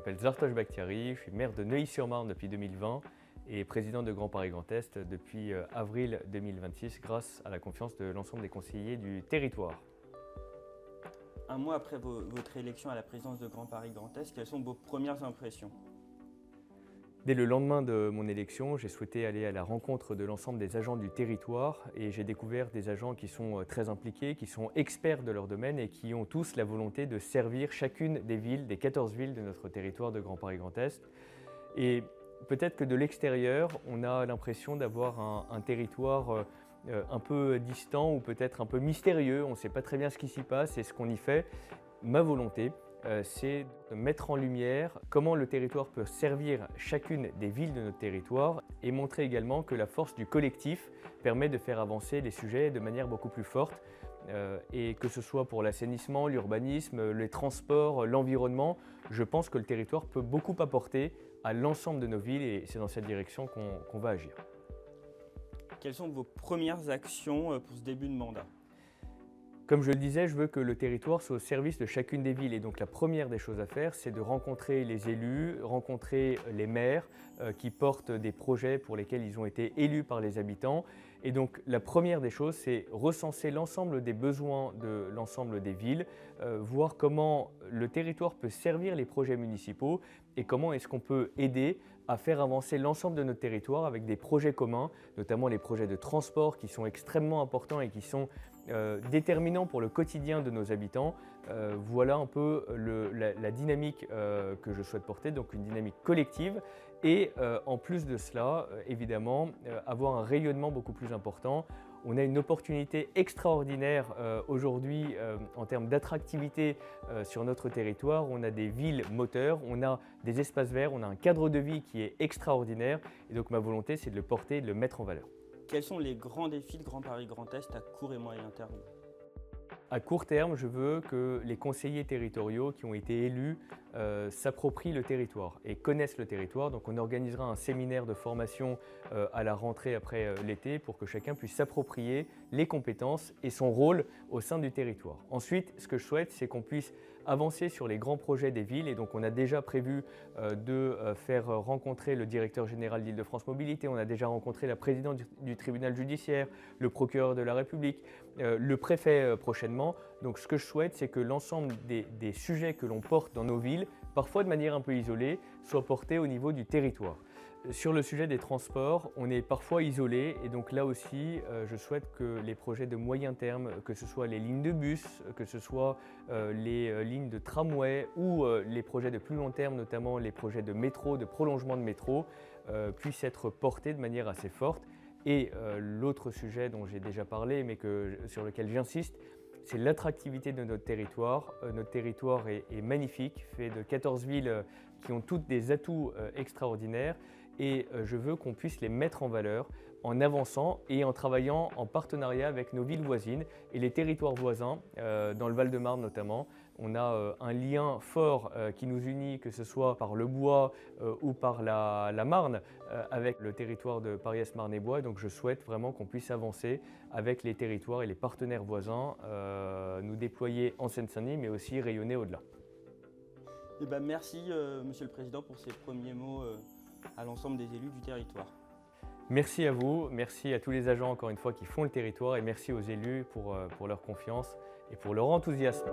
m'appelle Zhartosh Bakhtiari, je suis maire de Neuilly-sur-Marne depuis 2020 et président de Grand Paris Grand Est depuis avril 2026 grâce à la confiance de l'ensemble des conseillers du territoire. Un mois après votre élection à la présidence de Grand Paris Grand Est, quelles sont vos premières impressions? Dès le lendemain de mon élection, j'ai souhaité aller à la rencontre de l'ensemble des agents du territoire et j'ai découvert des agents qui sont très impliqués, qui sont experts de leur domaine et qui ont tous la volonté de servir chacune des villes, des 14 villes de notre territoire de Grand Paris Grand Est. Et peut-être que de l'extérieur, on a l'impression d'avoir un territoire un peu distant ou peut-être un peu mystérieux. On ne sait pas très bien ce qui s'y passe et ce qu'on y fait. Ma volonté, c'est de mettre en lumière comment le territoire peut servir chacune des villes de notre territoire et montrer également que la force du collectif permet de faire avancer les sujets de manière beaucoup plus forte. Et que ce soit pour l'assainissement, l'urbanisme, les transports, l'environnement, je pense que le territoire peut beaucoup apporter à l'ensemble de nos villes et c'est dans cette direction qu'on va agir. Quelles sont vos premières actions pour ce début de mandat? Comme je le disais, je veux que le territoire soit au service de chacune des villes et donc la première des choses à faire, c'est de rencontrer les élus, rencontrer les maires qui portent des projets pour lesquels ils ont été élus par les habitants. Et donc la première des choses, c'est recenser l'ensemble des besoins de l'ensemble des villes, voir comment le territoire peut servir les projets municipaux et comment est-ce qu'on peut aider à faire avancer l'ensemble de notre territoire avec des projets communs, notamment les projets de transport qui sont extrêmement importants et qui sont déterminants pour le quotidien de nos habitants. Voilà un peu la dynamique que je souhaite porter, donc une dynamique collective et en plus de cela, évidemment, avoir un rayonnement beaucoup plus important. On a une opportunité extraordinaire aujourd'hui en termes d'attractivité sur notre territoire. On a des villes moteurs, on a des espaces verts, on a un cadre de vie qui est extraordinaire et donc ma volonté c'est de le porter et de le mettre en valeur. Quels sont les grands défis de Grand Paris Grand Est à court et moyen terme? À court terme, je veux que les conseillers territoriaux qui ont été élus s'approprient le territoire et connaissent le territoire. Donc on organisera un séminaire de formation à la rentrée après l'été pour que chacun puisse s'approprier les compétences et son rôle au sein du territoire. Ensuite, ce que je souhaite, c'est qu'on puisse avancer sur les grands projets des villes et donc on a déjà prévu de faire rencontrer le directeur général d'Île-de-France Mobilité, on a déjà rencontré la présidente du tribunal judiciaire, le procureur de la République, le préfet prochainement. Donc ce que je souhaite, c'est que l'ensemble des sujets que l'on porte dans nos villes, parfois de manière un peu isolée, soient portés au niveau du territoire. Sur le sujet des transports, on est parfois isolé et donc là aussi, je souhaite que les projets de moyen terme, que ce soit les lignes de bus, que ce soit les lignes de tramway ou les projets de plus long terme, notamment les projets de métro, de prolongement de métro, puissent être portés de manière assez forte. Et l'autre sujet dont j'ai déjà parlé, mais sur lequel j'insiste, c'est l'attractivité de notre territoire. Notre territoire est magnifique, fait de 14 villes qui ont toutes des atouts extraordinaires et je veux qu'on puisse les mettre en valeur en avançant et en travaillant en partenariat avec nos villes voisines et les territoires voisins, dans le Val-de-Marne notamment. On a un lien fort qui nous unit, que ce soit par le bois ou par la Marne, avec le territoire de Paris-Est-Marne-et-Bois. Donc je souhaite vraiment qu'on puisse avancer avec les territoires et les partenaires voisins, nous déployer en Seine-Saint-Denis, mais aussi rayonner au-delà. Eh ben, merci Monsieur le Président pour ces premiers mots à l'ensemble des élus du territoire. Merci à vous, merci à tous les agents encore une fois qui font le territoire et merci aux élus pour leur confiance et pour leur enthousiasme.